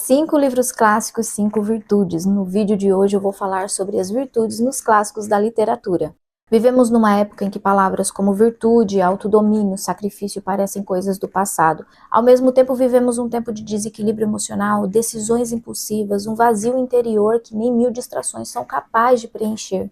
5 livros clássicos, 5 virtudes. No vídeo de hoje eu vou falar sobre as virtudes nos clássicos da literatura. Vivemos numa época em que palavras como virtude, autodomínio, sacrifício parecem coisas do passado. Ao mesmo tempo vivemos um tempo de desequilíbrio emocional, decisões impulsivas, um vazio interior que nem 1000 distrações são capazes de preencher.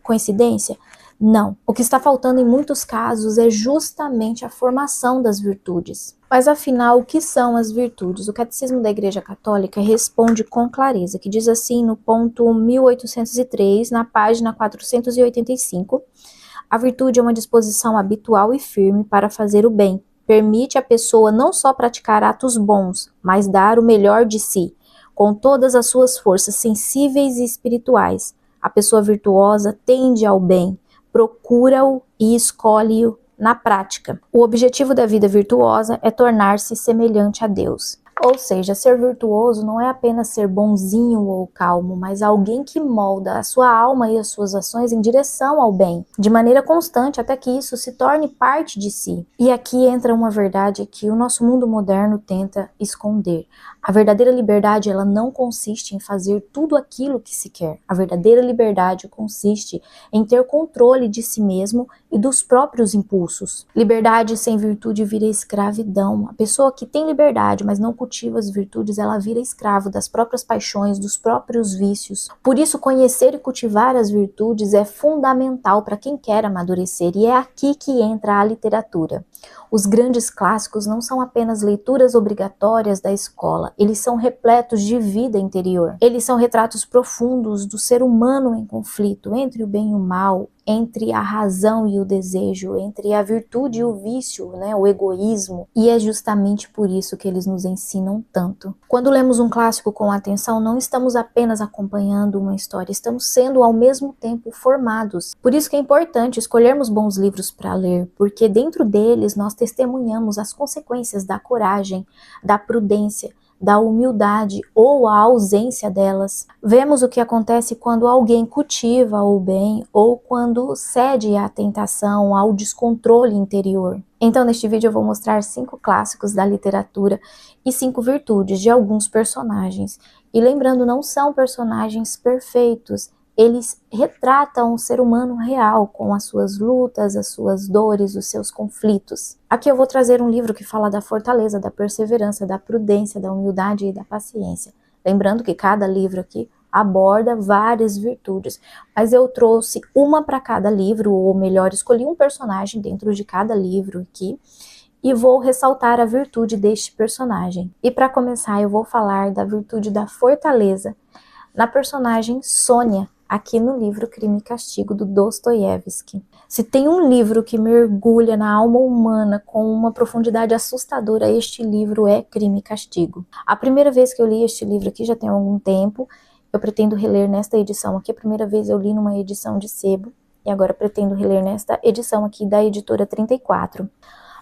Coincidência? Não. O que está faltando em muitos casos é justamente a formação das virtudes. Mas afinal, o que são as virtudes? O Catecismo da Igreja Católica responde com clareza, que diz assim no ponto 1803, na página 485, a virtude é uma disposição habitual e firme para fazer o bem. Permite à pessoa não só praticar atos bons, mas dar o melhor de si, com todas as suas forças sensíveis e espirituais. A pessoa virtuosa tende ao bem, procura-o e escolhe-o na prática. O objetivo da vida virtuosa é tornar-se semelhante a Deus. Ou seja, ser virtuoso não é apenas ser bonzinho ou calmo, mas alguém que molda a sua alma e as suas ações em direção ao bem, de maneira constante até que isso se torne parte de si. E aqui entra uma verdade que o nosso mundo moderno tenta esconder. A verdadeira liberdade, ela não consiste em fazer tudo aquilo que se quer. A verdadeira liberdade consiste em ter controle de si mesmo e dos próprios impulsos. Liberdade sem virtude vira escravidão. A pessoa que tem liberdade, mas não cultiva as virtudes, ela vira escravo das próprias paixões, dos próprios vícios. Por isso, conhecer e cultivar as virtudes é fundamental para quem quer amadurecer, e é aqui que entra a literatura. Os grandes clássicos não são apenas leituras obrigatórias da escola, eles são repletos de vida interior. Eles são retratos profundos do ser humano em conflito entre o bem e o mal, entre a razão e o desejo, entre a virtude e o vício, o egoísmo. E é justamente por isso que eles nos ensinam tanto. Quando lemos um clássico com atenção, não estamos apenas acompanhando uma história, estamos sendo ao mesmo tempo formados. Por isso que é importante escolhermos bons livros para ler, porque dentro deles nós testemunhamos as consequências da coragem, da prudência, da humildade ou a ausência delas. Vemos o que acontece quando alguém cultiva o bem ou quando cede à tentação, ao descontrole interior. Então, neste vídeo eu vou mostrar 5 clássicos da literatura e 5 virtudes de alguns personagens. E lembrando, não são personagens perfeitos. Eles retratam um ser humano real, com as suas lutas, as suas dores, os seus conflitos. Aqui eu vou trazer um livro que fala da fortaleza, da perseverança, da prudência, da humildade e da paciência. Lembrando que cada livro aqui aborda várias virtudes, mas eu trouxe uma para cada livro, ou melhor, escolhi um personagem dentro de cada livro aqui, e vou ressaltar a virtude deste personagem. E para começar, eu vou falar da virtude da fortaleza na personagem Sônia, aqui no livro Crime e Castigo, do Dostoiévski. Se tem um livro que mergulha na alma humana com uma profundidade assustadora, este livro é Crime e Castigo. A primeira vez que eu li este livro aqui já tem algum tempo, eu pretendo reler nesta edição aqui. A primeira vez eu li numa edição de sebo, e agora pretendo reler nesta edição aqui da editora 34.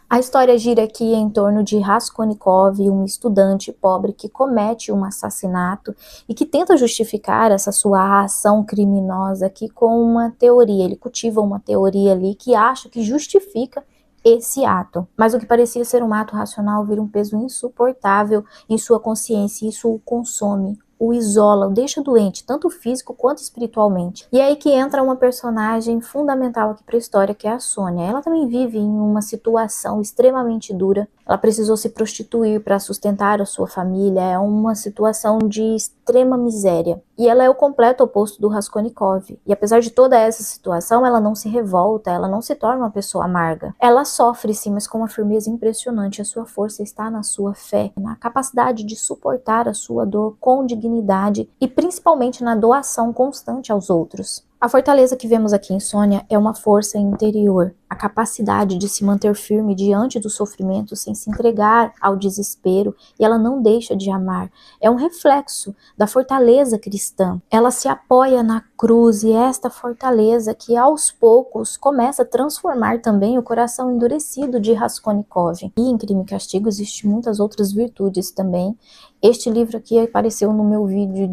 A história gira aqui em torno de Raskolnikov, um estudante pobre que comete um assassinato e que tenta justificar essa sua ação criminosa aqui com uma teoria. Ele cultiva uma teoria ali que acha que justifica esse ato. Mas o que parecia ser um ato racional vira um peso insuportável em sua consciência e isso o consome, o isola, o deixa doente, tanto físico quanto espiritualmente. E é aí que entra uma personagem fundamental aqui para a história, que é a Sônia. Ela também vive em uma situação extremamente dura. Ela precisou se prostituir para sustentar a sua família. É uma situação de extrema miséria. E ela é o completo oposto do Raskolnikov. E apesar de toda essa situação, ela não se revolta, ela não se torna uma pessoa amarga. Ela sofre sim, mas com uma firmeza impressionante. A sua força está na sua fé, na capacidade de suportar a sua dor com dignidade e principalmente na doação constante aos outros. A fortaleza que vemos aqui em Sônia é uma força interior, a capacidade de se manter firme diante do sofrimento sem se entregar ao desespero, e ela não deixa de amar. É um reflexo da fortaleza cristã. Ela se apoia na cruz e esta fortaleza que aos poucos começa a transformar também o coração endurecido de Raskolnikov. E em Crime e Castigo existem muitas outras virtudes também. Este livro aqui apareceu no meu vídeo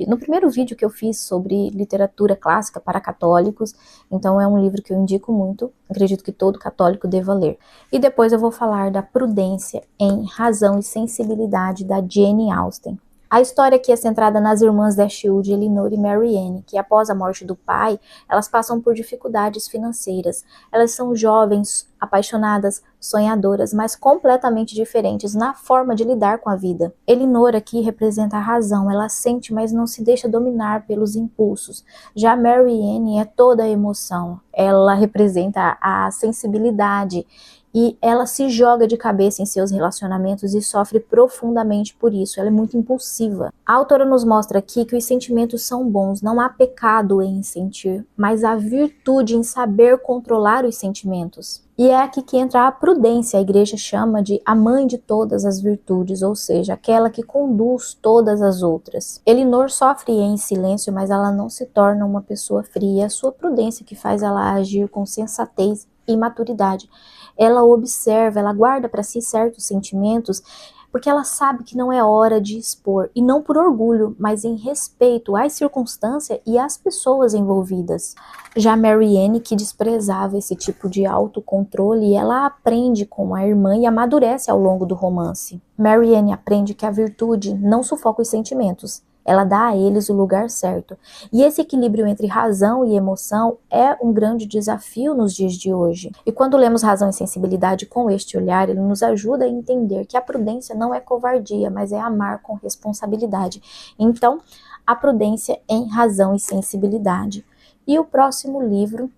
no primeiro vídeo que eu fiz sobre literatura clássica para católicos, então é um livro que eu indico muito, acredito que todo católico deva ler. E depois eu vou falar da prudência em Razão e Sensibilidade, da Jane Austen. A história aqui é centrada nas irmãs Dashwood, Elinor e Marianne, que após a morte do pai, elas passam por dificuldades financeiras. Elas são jovens, apaixonadas, sonhadoras, mas completamente diferentes na forma de lidar com a vida. Elinor aqui representa a razão, ela sente, mas não se deixa dominar pelos impulsos. Já Marianne é toda a emoção, ela representa a sensibilidade, e ela se joga de cabeça em seus relacionamentos e sofre profundamente por isso. Ela é muito impulsiva. A autora nos mostra aqui que os sentimentos são bons, não há pecado em sentir, mas há virtude em saber controlar os sentimentos. E é aqui que entra a prudência, a igreja chama de a mãe de todas as virtudes, ou seja, aquela que conduz todas as outras. Elinor sofre em silêncio, mas ela não se torna uma pessoa fria. É a sua prudência que faz ela agir com sensatez e maturidade. Ela observa, ela guarda para si certos sentimentos, porque ela sabe que não é hora de expor, e não por orgulho, mas em respeito às circunstâncias e às pessoas envolvidas. Já Marianne, que desprezava esse tipo de autocontrole, ela aprende com a irmã e amadurece ao longo do romance. Marianne aprende que a virtude não sufoca os sentimentos, ela dá a eles o lugar certo. E esse equilíbrio entre razão e emoção é um grande desafio nos dias de hoje. E quando lemos Razão e Sensibilidade com este olhar, ele nos ajuda a entender que a prudência não é covardia, mas é amar com responsabilidade. Então, a prudência em Razão e Sensibilidade. E o próximo livro,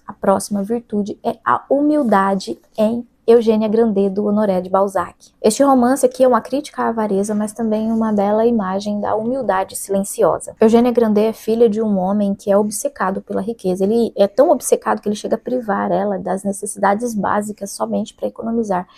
a próxima virtude é a humildade em Eugênia Grandet, do Honoré de Balzac. Este romance aqui é uma crítica à avareza, mas também uma bela imagem da humildade silenciosa. Eugênia Grandet é filha de um homem que é obcecado pela riqueza. Ele é tão obcecado que ele chega a privar ela das necessidades básicas somente para economizar.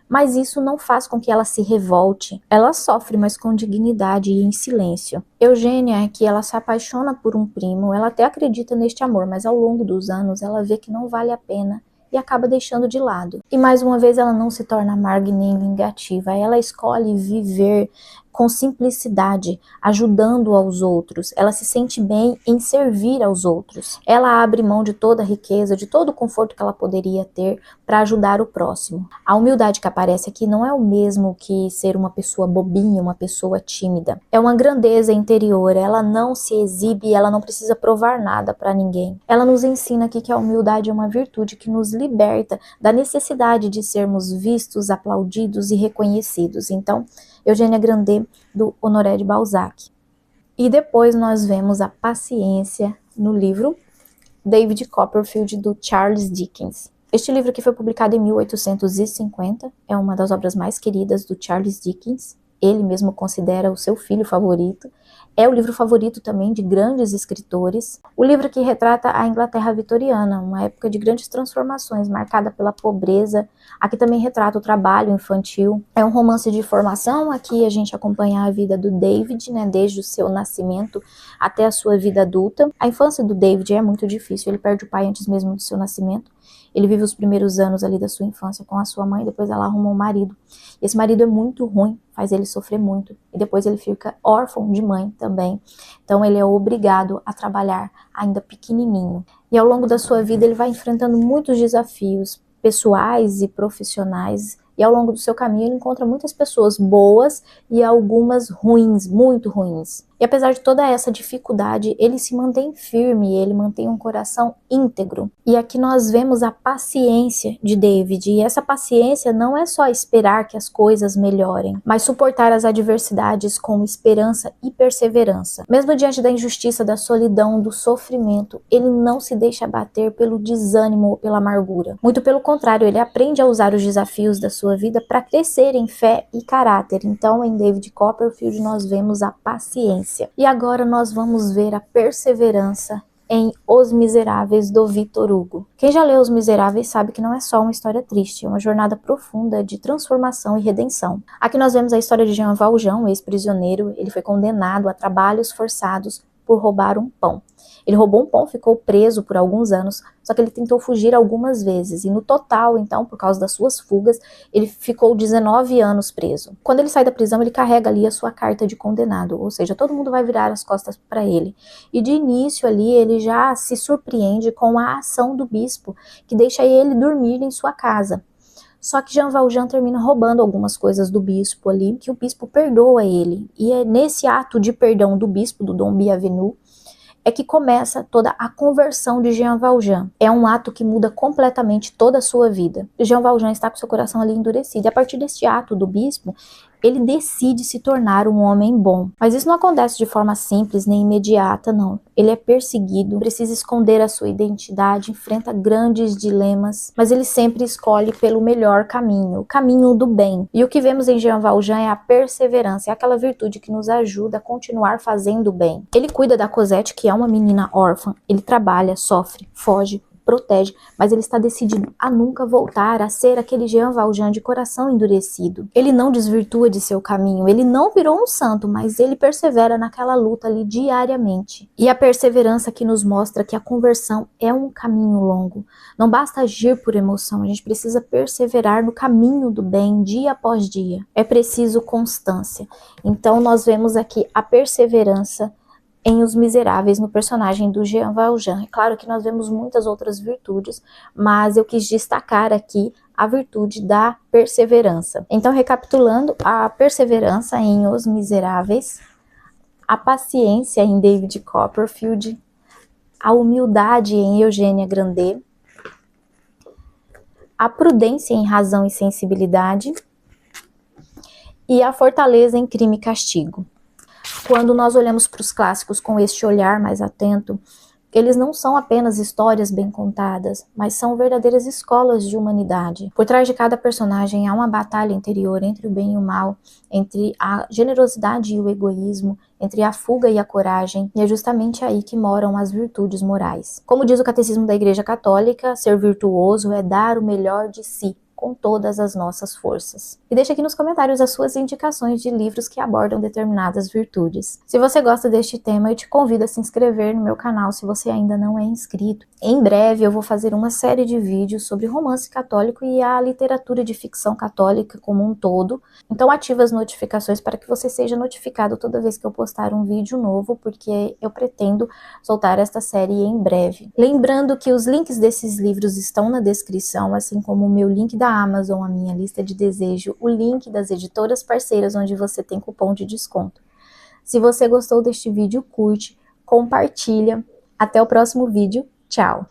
Mas isso não faz com que ela se revolte. Ela sofre, mas com dignidade e em silêncio. Eugênia, que ela se apaixona por um primo, ela até acredita neste amor, mas ao longo dos anos ela vê que não vale a pena e acaba deixando de lado. E mais uma vez ela não se torna amarga nem vingativa, ela escolhe viver com simplicidade, ajudando aos outros. Ela se sente bem em servir aos outros. Ela abre mão de toda a riqueza, de todo o conforto que ela poderia ter para ajudar o próximo. A humildade que aparece aqui não é o mesmo que ser uma pessoa bobinha, uma pessoa tímida. É uma grandeza interior, ela não se exibe, ela não precisa provar nada para ninguém. Ela nos ensina aqui que a humildade é uma virtude que nos liberta da necessidade de sermos vistos, aplaudidos e reconhecidos. Então, Eugênia Grandet, do Honoré de Balzac. E depois nós vemos a paciência no livro David Copperfield, do Charles Dickens. Este livro aqui foi publicado em 1850, é uma das obras mais queridas do Charles Dickens. Ele mesmo considera o seu filho favorito. É o livro favorito também de grandes escritores. O livro que retrata a Inglaterra vitoriana, uma época de grandes transformações, marcada pela pobreza. Aqui também retrata o trabalho infantil. É um romance de formação. Aqui a gente acompanha a vida do David, desde o seu nascimento até a sua vida adulta. A infância do David é muito difícil, ele perde o pai antes mesmo do seu nascimento. Ele vive os primeiros anos ali da sua infância com a sua mãe, depois ela arruma um marido. Esse marido é muito ruim, faz ele sofrer muito. E depois ele fica órfão de mãe também. Então ele é obrigado a trabalhar ainda pequenininho. E ao longo da sua vida ele vai enfrentando muitos desafios pessoais e profissionais. E ao longo do seu caminho ele encontra muitas pessoas boas e algumas ruins, muito ruins. E apesar de toda essa dificuldade, ele se mantém firme, ele mantém um coração íntegro. E aqui nós vemos a paciência de David. E essa paciência não é só esperar que as coisas melhorem, mas suportar as adversidades com esperança e perseverança. Mesmo diante da injustiça, da solidão, do sofrimento, ele não se deixa abater pelo desânimo ou pela amargura. Muito pelo contrário, ele aprende a usar os desafios da sua vida para crescer em fé e caráter. Então, em David Copperfield, nós vemos a paciência. E agora nós vamos ver a perseverança em Os Miseráveis, do Victor Hugo. Quem já leu Os Miseráveis sabe que não é só uma história triste, é uma jornada profunda de transformação e redenção. Aqui nós vemos a história de Jean Valjean, ex-prisioneiro. Ele foi condenado a trabalhos forçados por roubar um pão. Ele roubou um pão, ficou preso por alguns anos, só que ele tentou fugir algumas vezes. E no total, então, por causa das suas fugas, ele ficou 19 anos preso. Quando ele sai da prisão, ele carrega ali a sua carta de condenado, ou seja, todo mundo vai virar as costas para ele. E de início ali, ele já se surpreende com a ação do bispo, que deixa ele dormir em sua casa. Só que Jean Valjean termina roubando algumas coisas do bispo ali, que o bispo perdoa ele. E é nesse ato de perdão do bispo, do Dom Bienvenu, é que começa toda a conversão de Jean Valjean. É um ato que muda completamente toda a sua vida. Jean Valjean está com seu coração ali endurecido. E a partir deste ato do bispo, ele decide se tornar um homem bom. Mas isso não acontece de forma simples nem imediata, não. Ele é perseguido, precisa esconder a sua identidade, enfrenta grandes dilemas, mas ele sempre escolhe pelo melhor caminho, o caminho do bem. E o que vemos em Jean Valjean é a perseverança, é aquela virtude que nos ajuda a continuar fazendo o bem. Ele cuida da Cosette, que é uma menina órfã, ele trabalha, sofre, foge, protege, mas ele está decidido a nunca voltar a ser aquele Jean Valjean de coração endurecido. Ele não desvirtua de seu caminho, ele não virou um santo, mas ele persevera naquela luta ali diariamente. E a perseverança que nos mostra que a conversão é um caminho longo. Não basta agir por emoção, a gente precisa perseverar no caminho do bem dia após dia. É preciso constância. Então nós vemos aqui a perseverança em Os Miseráveis, no personagem do Jean Valjean. É claro que nós vemos muitas outras virtudes, mas eu quis destacar aqui a virtude da perseverança. Então, recapitulando, a perseverança em Os Miseráveis, a paciência em David Copperfield, a humildade em Eugênia Grandet, a prudência em Razão e Sensibilidade e a fortaleza em Crime e Castigo. Quando nós olhamos para os clássicos com este olhar mais atento, eles não são apenas histórias bem contadas, mas são verdadeiras escolas de humanidade. Por trás de cada personagem há uma batalha interior entre o bem e o mal, entre a generosidade e o egoísmo, entre a fuga e a coragem, e é justamente aí que moram as virtudes morais. Como diz o Catecismo da Igreja Católica, ser virtuoso é dar o melhor de si, com todas as nossas forças. E deixa aqui nos comentários as suas indicações de livros que abordam determinadas virtudes. Se você gosta deste tema, eu te convido a se inscrever no meu canal se você ainda não é inscrito. Em breve eu vou fazer uma série de vídeos sobre romance católico e a literatura de ficção católica como um todo. Então ative as notificações para que você seja notificado toda vez que eu postar um vídeo novo, porque eu pretendo soltar esta série em breve. Lembrando que os links desses livros estão na descrição, assim como o meu link da Amazon, a minha lista de desejo, o link das editoras parceiras onde você tem cupom de desconto. Se você gostou deste vídeo, curte, compartilha. Até o próximo vídeo. Tchau!